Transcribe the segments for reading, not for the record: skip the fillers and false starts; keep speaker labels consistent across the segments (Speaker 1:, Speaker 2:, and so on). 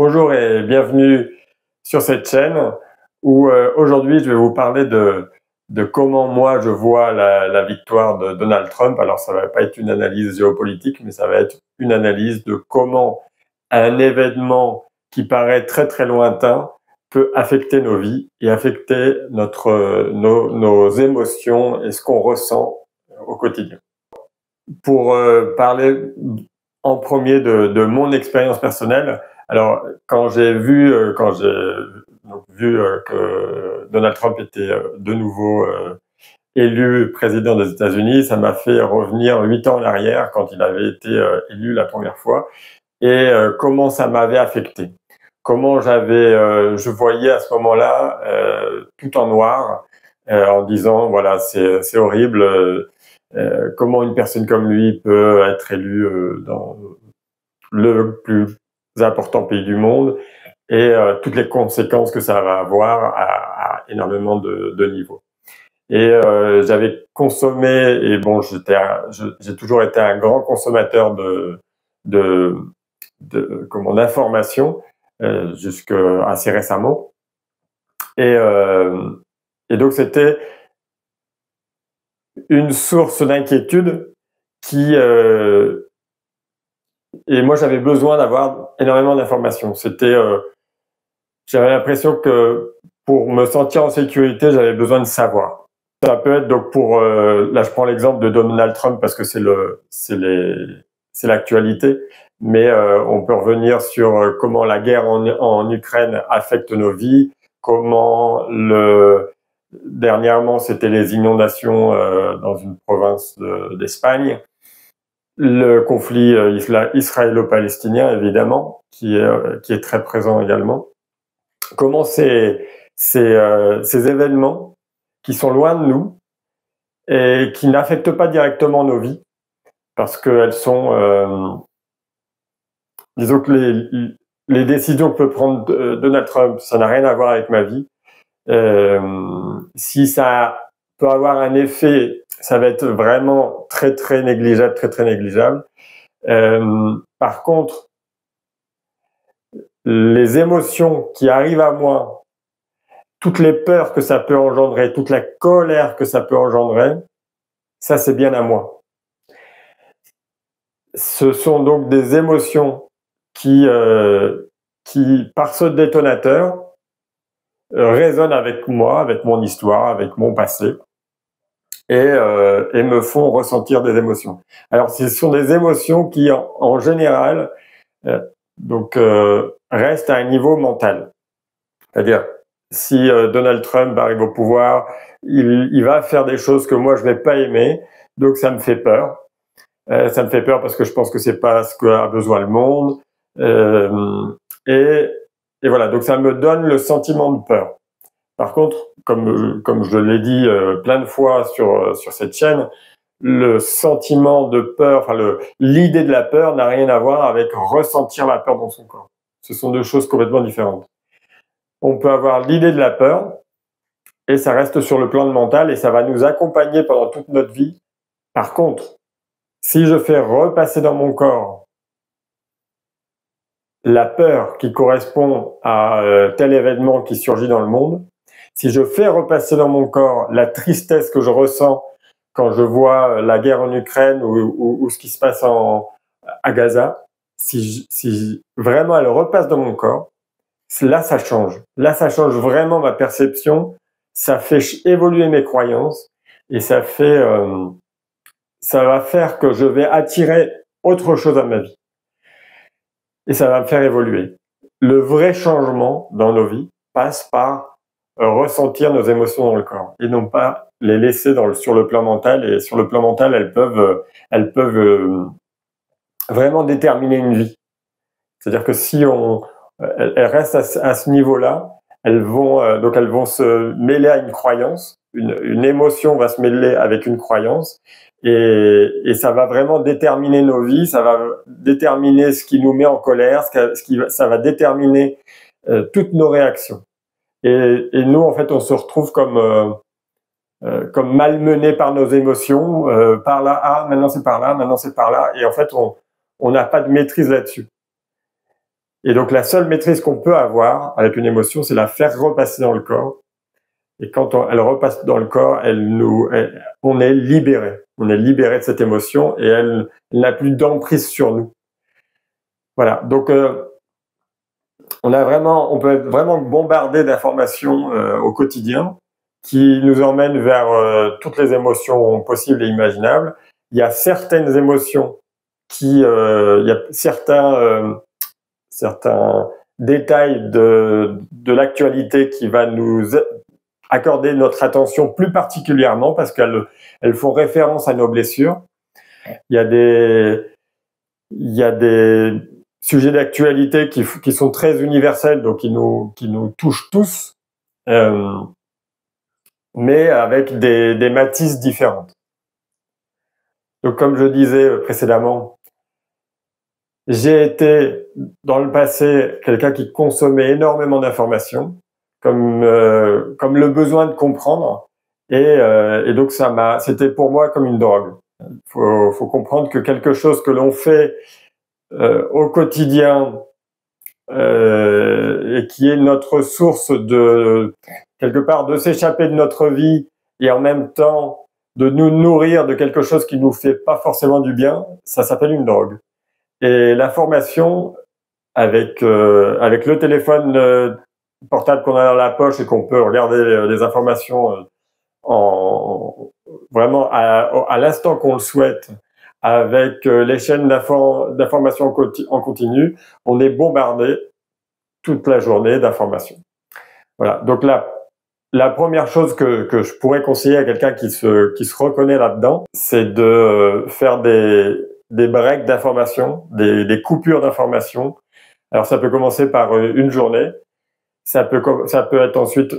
Speaker 1: Bonjour et bienvenue sur cette chaîne où aujourd'hui je vais vous parler de comment moi je vois la victoire de Donald Trump. Alors ça va pas être une analyse géopolitique, mais ça va être une analyse de comment un événement qui paraît très très lointain peut affecter nos vies et affecter nos émotions et ce qu'on ressent au quotidien. Pour parler en premier de mon expérience personnelle, alors quand j'ai vu que Donald Trump était de nouveau élu président des États-Unis, ça m'a fait revenir 8 ans en arrière quand il avait été élu la première fois et comment ça m'avait affecté. Comment je voyais à ce moment-là tout en noir en disant voilà c'est horrible. Comment une personne comme lui peut être élue dans le plus important pays du monde et toutes les conséquences que ça va avoir à énormément de niveaux. Et j'avais consommé, et bon, j'ai toujours été un grand consommateur d'informations jusqu'à assez récemment. Et donc c'était une source d'inquiétude et moi j'avais besoin d'avoir énormément d'informations. J'avais l'impression que pour me sentir en sécurité, j'avais besoin de savoir. Ça peut être donc là je prends l'exemple de Donald Trump parce que c'est l'actualité, mais on peut revenir sur comment la guerre en Ukraine affecte nos vies, dernièrement c'était les inondations dans une province d'Espagne, le conflit israélo-palestinien évidemment qui est très présent également. Comment ces événements qui sont loin de nous et qui n'affectent pas directement nos vies parce qu'elles sont disons que les décisions que peut prendre Donald Trump, ça n'a rien à voir avec ma vie. Si ça peut avoir un effet, ça va être vraiment très très négligeable, très très négligeable. Par contre, les émotions qui arrivent à moi, toutes les peurs que ça peut engendrer, toute la colère que ça peut engendrer, ça c'est bien à moi. Ce sont donc des émotions qui par ce détonateur, résonnent avec moi, avec mon histoire, avec mon passé, et me font ressentir des émotions. Alors, ce sont des émotions qui, en général, restent à un niveau mental. C'est-à-dire, si Donald Trump arrive au pouvoir, il va faire des choses que moi je vais pas aimer, donc ça me fait peur. Ça me fait peur parce que je pense que c'est pas ce qu'a besoin le monde. Et voilà, donc ça me donne le sentiment de peur. Par contre, comme je l'ai dit plein de fois sur cette chaîne, le sentiment de peur, l'idée de la peur n'a rien à voir avec ressentir la peur dans son corps. Ce sont deux choses complètement différentes. On peut avoir l'idée de la peur et ça reste sur le plan mental et ça va nous accompagner pendant toute notre vie. Par contre, si je fais repasser dans mon corps la peur qui correspond à tel événement qui surgit dans le monde, si je fais repasser dans mon corps la tristesse que je ressens quand je vois la guerre en Ukraine ou ce qui se passe à Gaza, si vraiment elle repasse dans mon corps, là ça change. Là ça change vraiment ma perception, ça fait évoluer mes croyances et ça va faire que je vais attirer autre chose à ma vie. Et ça va me faire évoluer. Le vrai changement dans nos vies passe par ressentir nos émotions dans le corps et non pas les laisser sur le plan mental. Et sur le plan mental, elles peuvent vraiment déterminer une vie. C'est-à-dire que si elles restent à ce niveau-là, elles vont se mêler à une croyance. Une émotion va se mêler avec une croyance et ça va vraiment déterminer nos vies, ça va déterminer ce qui nous met en colère, ça va déterminer toutes nos réactions. Et nous, en fait, on se retrouve comme malmenés par nos émotions, par là, ah, maintenant c'est par là, maintenant c'est par là, et en fait, on n'a pas de maîtrise là-dessus. Et donc la seule maîtrise qu'on peut avoir avec une émotion, c'est la faire repasser dans le corps. Et quand elle repasse dans le corps, on est libéré. On est libéré de cette émotion et elle n'a plus d'emprise sur nous. Voilà. Donc on peut être vraiment bombardé d'informations au quotidien qui nous emmènent vers toutes les émotions possibles et imaginables. Il y a certaines émotions il y a certains détails de l'actualité qui va nous accorder notre attention plus particulièrement parce qu'elles font référence à nos blessures. Il y a des sujets d'actualité qui sont très universels, donc qui nous touchent tous, mais avec des matices différentes. Donc, comme je disais précédemment, j'ai été dans le passé quelqu'un qui consommait énormément d'informations, comme le besoin de comprendre, et donc c'était pour moi comme une drogue. Faut comprendre que quelque chose que l'on fait au quotidien et qui est notre source de quelque part de s'échapper de notre vie et en même temps de nous nourrir de quelque chose qui nous fait pas forcément du bien, ça s'appelle une drogue. Et l'information avec le téléphone portable qu'on a dans la poche et qu'on peut regarder les informations vraiment à l'instant qu'on le souhaite, avec les chaînes d'information en continu, on est bombardé toute la journée d'informations. Voilà. Donc la première chose que je pourrais conseiller à quelqu'un qui se reconnaît là-dedans, c'est de faire des breaks d'information, des coupures d'information. Alors ça peut commencer par une journée, ça peut être ensuite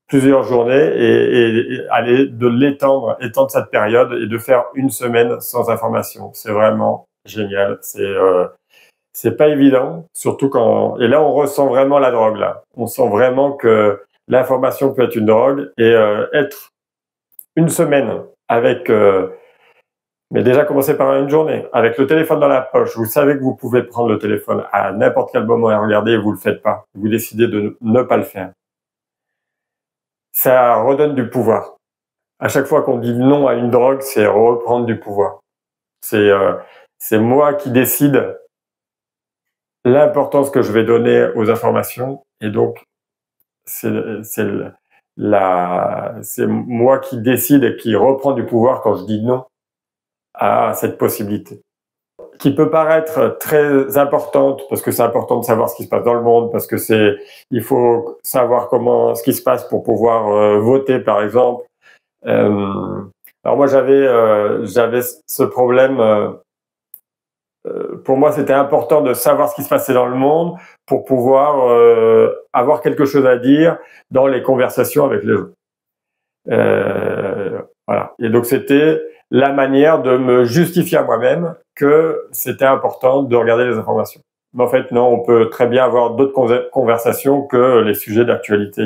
Speaker 1: plusieurs journées et aller étendre cette période et de faire une semaine sans information. C'est vraiment génial. C'est pas évident, surtout et là on ressent vraiment la drogue là. On sent vraiment que l'information peut être une drogue et être une semaine avec mais déjà commencer par une journée avec le téléphone dans la poche. Vous savez que vous pouvez prendre le téléphone à n'importe quel moment et regarder et vous le faites pas. Vous décidez de ne pas le faire. Ça redonne du pouvoir. À chaque fois qu'on dit non à une drogue, c'est reprendre du pouvoir. C'est moi qui décide l'importance que je vais donner aux informations et donc c'est moi qui décide et qui reprend du pouvoir quand je dis non à cette possibilité. Qui peut paraître très importante parce que c'est important de savoir ce qui se passe dans le monde, parce que il faut savoir ce qui se passe pour pouvoir voter par exemple. Alors moi j'avais ce problème. Pour moi, c'était important de savoir ce qui se passait dans le monde pour pouvoir avoir quelque chose à dire dans les conversations avec les gens. Voilà. Et donc, c'était la manière de me justifier à moi-même que c'était important de regarder les informations. Mais en fait, non, on peut très bien avoir d'autres conversations que les sujets d'actualité.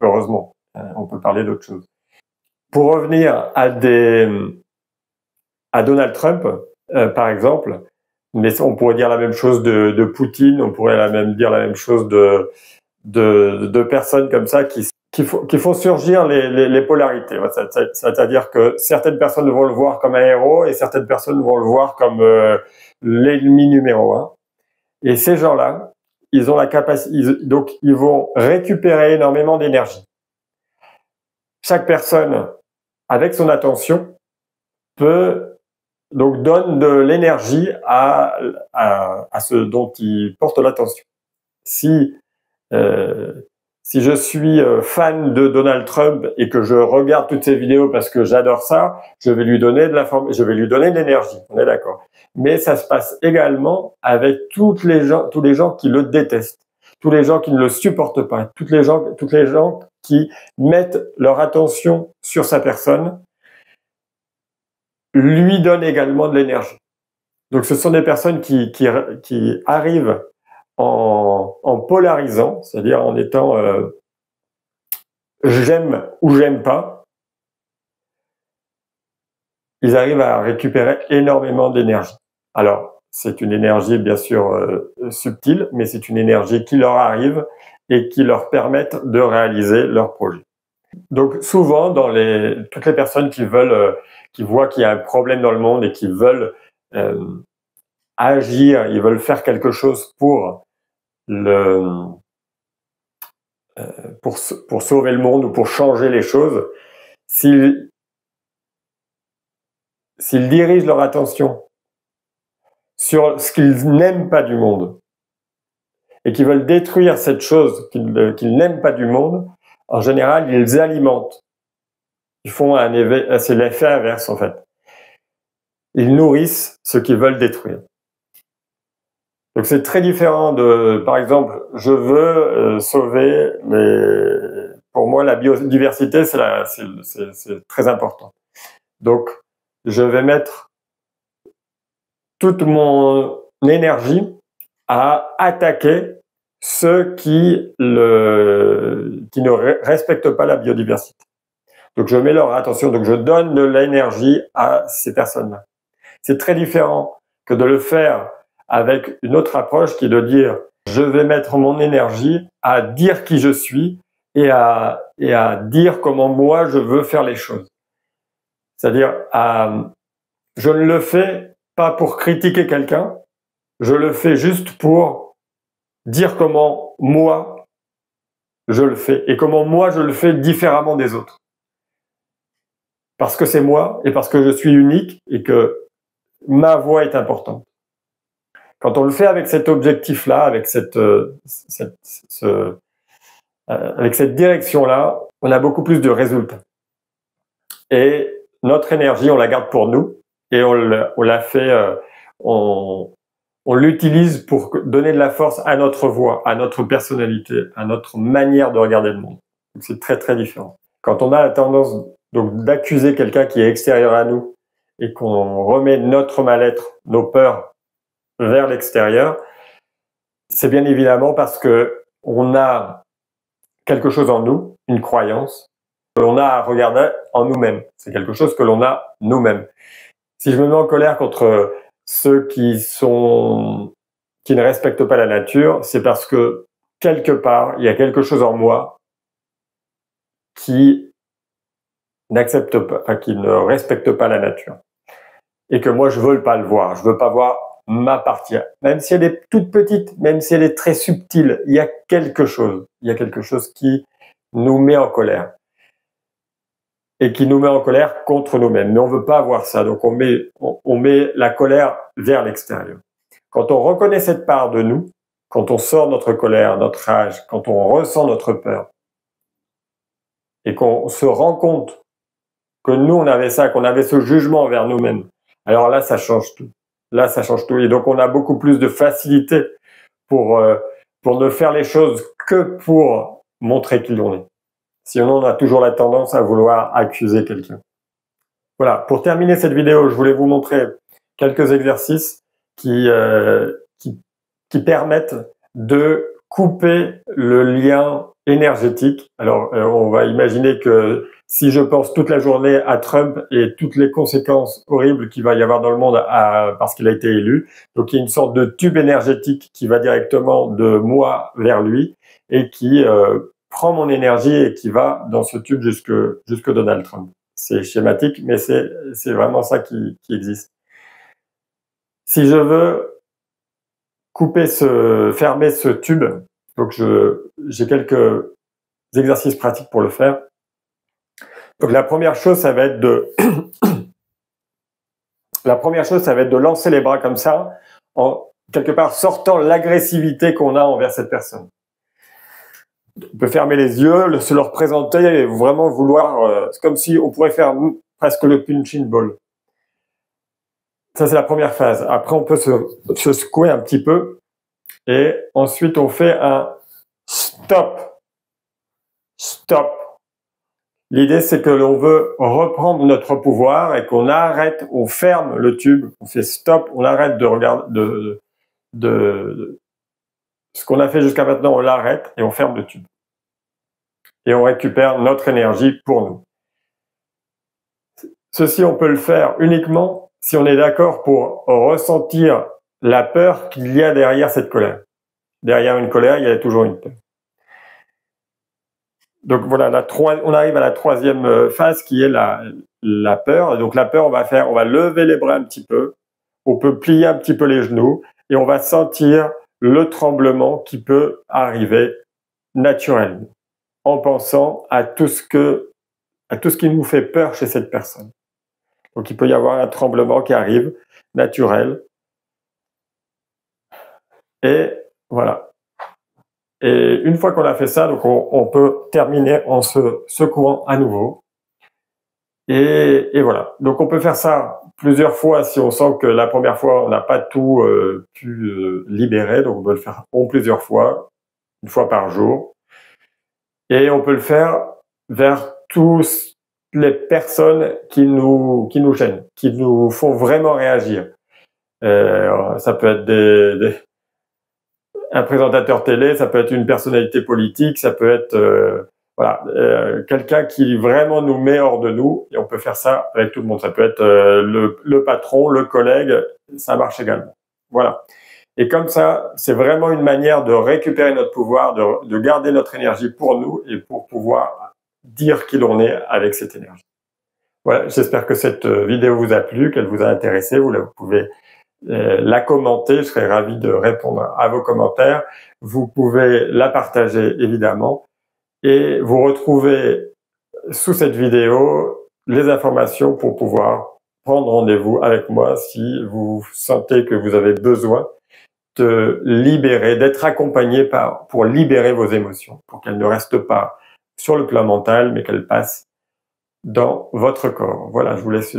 Speaker 1: Heureusement, on peut parler d'autres choses. Pour revenir à Donald Trump, par exemple, mais on pourrait dire la même chose de Poutine, on pourrait dire la même chose de personnes comme ça qui font surgir les polarités. C'est-à-dire que certaines personnes vont le voir comme un héros et certaines personnes vont le voir comme l'ennemi numéro un. Et ces gens-là, ils ont la capacité, donc ils vont récupérer énormément d'énergie. Chaque personne, avec son attention, donne de l'énergie à ce dont il porte l'attention. Si je suis fan de Donald Trump et que je regarde toutes ses vidéos parce que j'adore ça, je vais lui donner de l'énergie. On est d'accord. Mais ça se passe également avec tous les gens qui le détestent, tous les gens qui ne le supportent pas, tous les gens qui mettent leur attention sur sa personne, lui donnent également de l'énergie. Donc ce sont des personnes qui arrivent en polarisant, c'est-à-dire en étant j'aime ou j'aime pas, ils arrivent à récupérer énormément d'énergie. Alors, c'est une énergie bien sûr subtile, mais c'est une énergie qui leur arrive et qui leur permettent de réaliser leur projet. Donc souvent, toutes les personnes qui veulent, qui voient qu'il y a un problème dans le monde et qui veulent agir, ils veulent faire quelque chose pour sauver le monde ou pour changer les choses, s'ils dirigent leur attention sur ce qu'ils n'aiment pas du monde et qui veulent détruire cette chose qu'ils n'aiment pas du monde, en général, ils alimentent. Ils font c'est l'effet inverse en fait. Ils nourrissent ce qu'ils veulent détruire. Donc c'est très différent par exemple, je veux sauver, pour moi la biodiversité c'est très important. Donc je vais mettre toute mon énergie à attaquer ceux qui ne respectent pas la biodiversité. Donc je mets leur attention, donc je donne de l'énergie à ces personnes-là. C'est très différent que de le faire avec une autre approche qui est de dire je vais mettre mon énergie à dire qui je suis et à dire comment moi je veux faire les choses. C'est-à-dire je ne le fais pas pour critiquer quelqu'un, je le fais juste pour dire comment moi je le fais et comment moi je le fais différemment des autres. Parce que c'est moi et parce que je suis unique et que ma voix est importante. Quand on le fait avec cet objectif-là, avec cette direction-là, on a beaucoup plus de résultats. Et notre énergie, on la garde pour nous et on l'utilise pour donner de la force à notre voix, à notre personnalité, à notre manière de regarder le monde. C'est très très différent. Quand on a la tendance donc d'accuser quelqu'un qui est extérieur à nous et qu'on remet notre mal-être, nos peurs vers l'extérieur, c'est bien évidemment parce que on a quelque chose en nous, une croyance, que l'on a à regarder en nous-mêmes. C'est quelque chose que l'on a nous-mêmes. Si je me mets en colère contre ceux qui ne respectent pas la nature, c'est parce que quelque part, il y a quelque chose en moi qui n'accepte pas, qui ne respecte pas la nature. Et que moi, je veux pas le voir. Je veux pas voir ma partie. Même si elle est toute petite, même si elle est très subtile, il y a quelque chose. Il y a quelque chose qui nous met en colère. Et qui nous met en colère contre nous-mêmes. Mais on veut pas voir ça. Donc on met la colère vers l'extérieur. Quand on reconnaît cette part de nous, quand on sort notre colère, notre rage, quand on ressent notre peur, et qu'on se rend compte que nous, on avait ça, qu'on avait ce jugement envers nous-mêmes, alors là, ça change tout. Là, ça change tout. Et donc, on a beaucoup plus de facilité pour ne faire les choses que pour montrer qui l'on est. Sinon, on a toujours la tendance à vouloir accuser quelqu'un. Voilà. Pour terminer cette vidéo, je voulais vous montrer quelques exercices qui permettent de couper le lien énergétique. Alors, on va imaginer que si je pense toute la journée à Trump et toutes les conséquences horribles qu'il va y avoir dans le monde parce qu'il a été élu, donc il y a une sorte de tube énergétique qui va directement de moi vers lui et qui prend mon énergie et qui va dans ce tube jusque Donald Trump. C'est schématique, mais c'est vraiment ça qui existe. Si je veux fermer ce tube, donc j'ai quelques exercices pratiques pour le faire. Donc la première chose, ça va être de lancer les bras comme ça, en quelque part sortant l'agressivité qu'on a envers cette personne. On peut fermer les yeux, se le représenter et vraiment vouloir, c'est comme si on pourrait faire presque le punching ball. Ça, c'est la première phase. Après, on peut se secouer un petit peu et ensuite on fait un stop. Stop. L'idée, c'est que l'on veut reprendre notre pouvoir et qu'on arrête, on ferme le tube, on fait stop, on arrête de regarder, ce qu'on a fait jusqu'à maintenant, on l'arrête et on ferme le tube. Et on récupère notre énergie pour nous. Ceci, on peut le faire uniquement si on est d'accord pour ressentir la peur qu'il y a derrière cette colère. Derrière une colère, il y a toujours une peur. Donc voilà, on arrive à la troisième phase qui est la peur. Donc la peur, on va lever les bras un petit peu, on peut plier un petit peu les genoux et on va sentir le tremblement qui peut arriver naturellement en pensant à tout ce qui nous fait peur chez cette personne. Donc il peut y avoir un tremblement qui arrive naturel. Et voilà. Et une fois qu'on a fait ça, donc on peut terminer en se secouant à nouveau. Et voilà. Donc on peut faire ça plusieurs fois si on sent que la première fois on n'a pas tout pu libérer. Donc on peut le faire plusieurs fois, une fois par jour. Et on peut le faire vers tous les personnes qui nous gênent, qui nous font vraiment réagir. Ça peut être un présentateur télé, ça peut être une personnalité politique, ça peut être quelqu'un qui vraiment nous met hors de nous, et on peut faire ça avec tout le monde. Ça peut être le patron, le collègue, ça marche également. Voilà. Et comme ça, c'est vraiment une manière de récupérer notre pouvoir, de garder notre énergie pour nous et pour pouvoir dire qui l'on est avec cette énergie. Voilà, j'espère que cette vidéo vous a plu, qu'elle vous a intéressé. Vous pouvez la commenter, je serai ravi de répondre à vos commentaires. Vous pouvez la partager évidemment et vous retrouvez sous cette vidéo les informations pour pouvoir prendre rendez-vous avec moi si vous sentez que vous avez besoin de libérer, d'être accompagné pour libérer vos émotions, pour qu'elles ne restent pas sur le plan mental mais qu'elles passent dans votre corps. Voilà, je vous laisse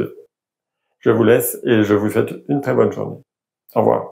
Speaker 1: et je vous souhaite une très bonne journée. Au revoir.